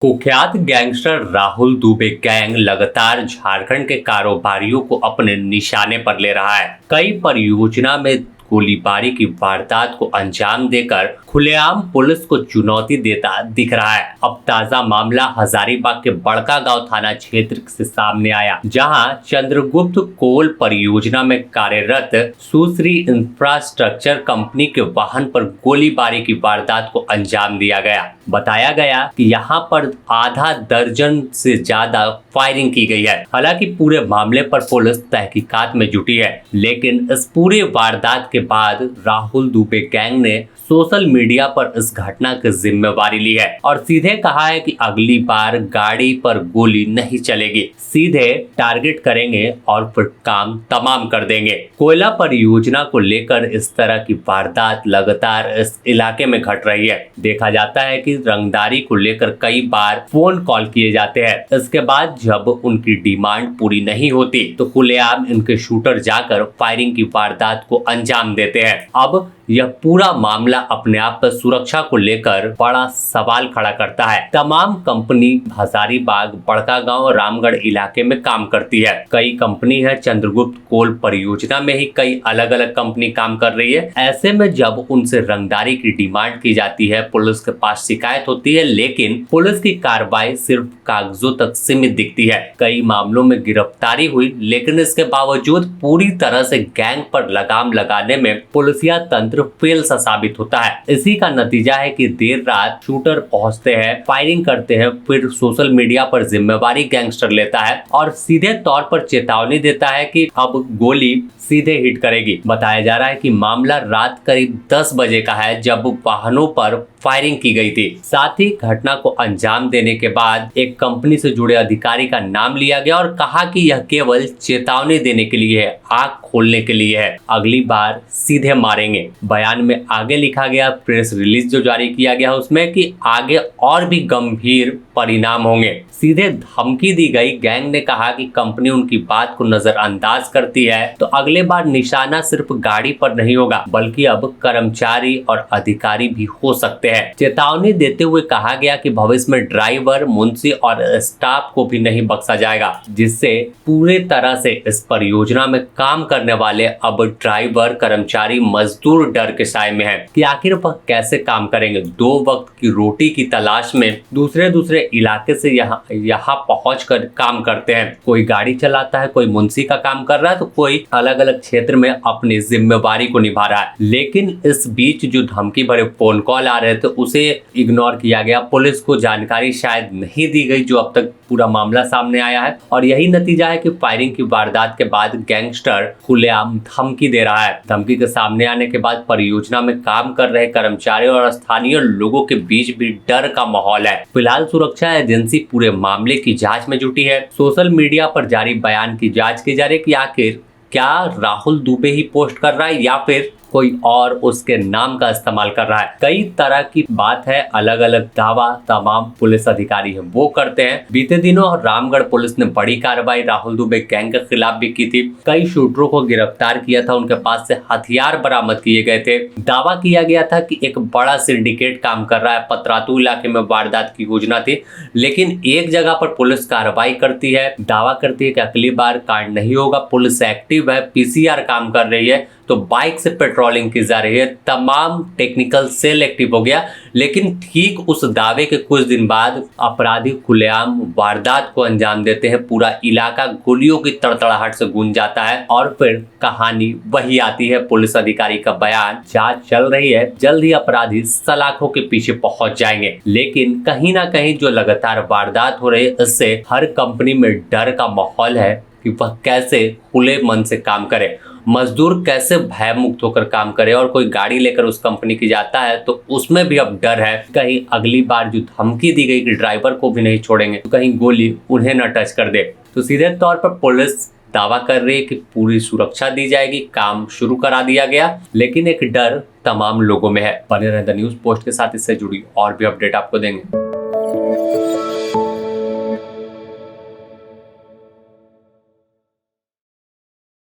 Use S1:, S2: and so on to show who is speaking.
S1: कुख्यात gangster Rahul Dubey gang लगातार झारखंड के कारोबारियों को अपने निशाने पर ले रहा है। कई परियोजना में गोलीबारी की वारदात को अंजाम देकर खुलेआम पुलिस को चुनौती देता दिख रहा है। अब ताजा मामला हजारीबाग के बड़का गांव थाना क्षेत्र से सामने आया, जहां चंद्रगुप्त कोल परियोजना में कार्यरत सुश्री इंफ्रास्ट्रक्चर कंपनी के वाहन पर गोलीबारी की वारदात को अंजाम दिया गया। बताया गया कि यहां पर आधा दर्जन से ज्यादा फायरिंग की गई है। हालांकि पूरे मामले पर पुलिस तहकीकात में जुटी है, लेकिन इस पूरे वारदात के बाद राहुल दुबे गैंग ने सोशल मीडिया पर इस घटना की जिम्मेवारी ली है और सीधे कहा है कि अगली बार गाड़ी पर गोली नहीं चलेगी, सीधे टारगेट करेंगे और फिर काम तमाम कर देंगे। कोयला परियोजना को लेकर इस तरह की वारदात लगातार इस इलाके में घट रही है। देखा जाता है कि रंगदारी को लेकर कई बार फोन कॉल किए जाते हैं। इसके बाद जब उनकी डिमांड पूरी नहीं होती तो खुलेआम इनके शूटर जाकर फायरिंग की वारदात को अंजाम देते हैं। अब यह पूरा मामला अपने आप पर सुरक्षा को लेकर बड़ा सवाल खड़ा करता है। तमाम कंपनी हजारीबाग, बड़का गांव, रामगढ़ इलाके में काम करती है। कई कंपनी है, चंद्रगुप्त कोल परियोजना में ही कई अलग अलग कंपनी काम कर रही है। ऐसे में जब उनसे रंगदारी की डिमांड की जाती है, पुलिस के पास शिकायत होती है, लेकिन पुलिस की कार्रवाई सिर्फ कागजों तक सीमित दिखती है। कई मामलों में गिरफ्तारी हुई, लेकिन इसके बावजूद पूरी तरह से गैंग पर लगाम लगाने में पुलिसिया तंत्र फेल सा साबित होता है। इसी का नतीजा है कि देर रात शूटर पहुंचते हैं, फायरिंग करते हैं, फिर सोशल मीडिया पर जिम्मेवारी गैंगस्टर लेता है और सीधे तौर पर चेतावनी देता है कि अब गोली सीधे हिट करेगी। बताया जा रहा है कि मामला रात करीब 10 बजे का है, जब वाहनों पर फायरिंग की गई थी। साथ ही घटना को अंजाम देने के बाद एक कंपनी से जुड़े अधिकारी का नाम लिया गया और कहा कि यह केवल चेतावनी देने के लिए है, आग खोलने के लिए है, अगली बार सीधे मारेंगे। बयान में आगे लिखा गया, प्रेस रिलीज जो जारी किया गया उसमें कि आगे और भी गंभीर परिणाम होंगे। सीधे धमकी दी गई। गैंग ने कहा कि कंपनी उनकी बात को नजरअंदाज करती है तो अगले बार निशाना सिर्फ गाड़ी पर नहीं होगा, बल्कि अब कर्मचारी और अधिकारी भी हो सकते हैं। चेतावनी देते हुए कहा गया कि भविष्य में ड्राइवर, मुंशी और स्टाफ को भी नहीं बख्शा जाएगा, जिससे पूरे तरह से इस परियोजना में काम करने वाले अब ड्राइवर, कर्मचारी, मजदूर डर के साए में है कि आखिर वह कैसे काम करेंगे। 2 वक्त की रोटी की तलाश में दूसरे इलाके से यहाँ पहुंचकर काम करते हैं। कोई गाड़ी चलाता है, कोई मुंशी का काम कर रहा है, तो कोई अलग अलग क्षेत्र में अपनी जिम्मेवारी को निभा रहा है। लेकिन इस बीच जो धमकी भरे फोन कॉल आ रहे थे उसे इग्नोर किया गया। पुलिस को जानकारी शायद नहीं दी गई, जो अब तक पूरा मामला सामने आया है। और यही नतीजा है कि फायरिंग की वारदात के बाद गैंगस्टर खुलेआम धमकी दे रहा है। धमकी के सामने आने के बाद परियोजना में काम कर रहे कर्मचारियों और स्थानीय लोगों के बीच भी डर का माहौल है। फिलहाल सुरक्षा एजेंसी पूरे मामले की जांच में जुटी है। सोशल मीडिया पर जारी बयान की जांच की जा रही है कि आखिर क्या राहुल दुबे ही पोस्ट कर रहा है या फिर कोई और उसके नाम का इस्तेमाल कर रहा है। कई तरह की बात है, अलग अलग दावा तमाम पुलिस अधिकारी हैं वो करते हैं। बीते दिनों रामगढ़ पुलिस ने बड़ी कार्रवाई राहुल दुबे गैंग के खिलाफ भी की थी। कई शूटरों को गिरफ्तार किया था, उनके पास से हथियार बरामद किए गए थे। दावा किया गया था कि एक बड़ा सिंडिकेट काम कर रहा है। पतरातू इलाके में वारदात की योजना थी, लेकिन एक जगह पर पुलिस कार्रवाई करती है, दावा करती है कि अगली बार कांड नहीं होगा। पुलिस एक्टिव है, पीसीआर काम कर रही है, तो बाइक से पेट्रोलिंग की जा रही है, तमाम टेक्निकल सेल एक्टिव हो गया। लेकिन ठीक उस दावे के कुछ दिन बाद अपराधी खुलेआम वारदात को अंजाम देते हैं। पूरा इलाका गोलियों की तड़तड़ाहट से गूंज जाता है और फिर कहानी वही आती है। पुलिस अधिकारी का बयान, जांच चल रही है, जल्द ही अपराधी सलाखों के पीछे पहुंच जाएंगे। लेकिन कहीं ना कहीं जो लगातार वारदात हो रही है, इससे हर कंपनी में डर का माहौल है कि वह कैसे खुले मन से काम करे, मजदूर कैसे भय मुक्त होकर काम करे। और कोई गाड़ी लेकर उस कंपनी की जाता है तो उसमें भी अब डर है, कहीं अगली बार जो धमकी दी गई कि ड्राइवर को भी नहीं छोड़ेंगे, तो कहीं गोली उन्हें न टच कर दे। तो सीधे तौर पर पुलिस दावा कर रही है कि पूरी सुरक्षा दी जाएगी, काम शुरू करा दिया गया, लेकिन एक डर तमाम लोगों में है। बने रहें द न्यूज़ पोस्ट के साथ, इससे जुड़ी और भी अपडेट आपको देंगे।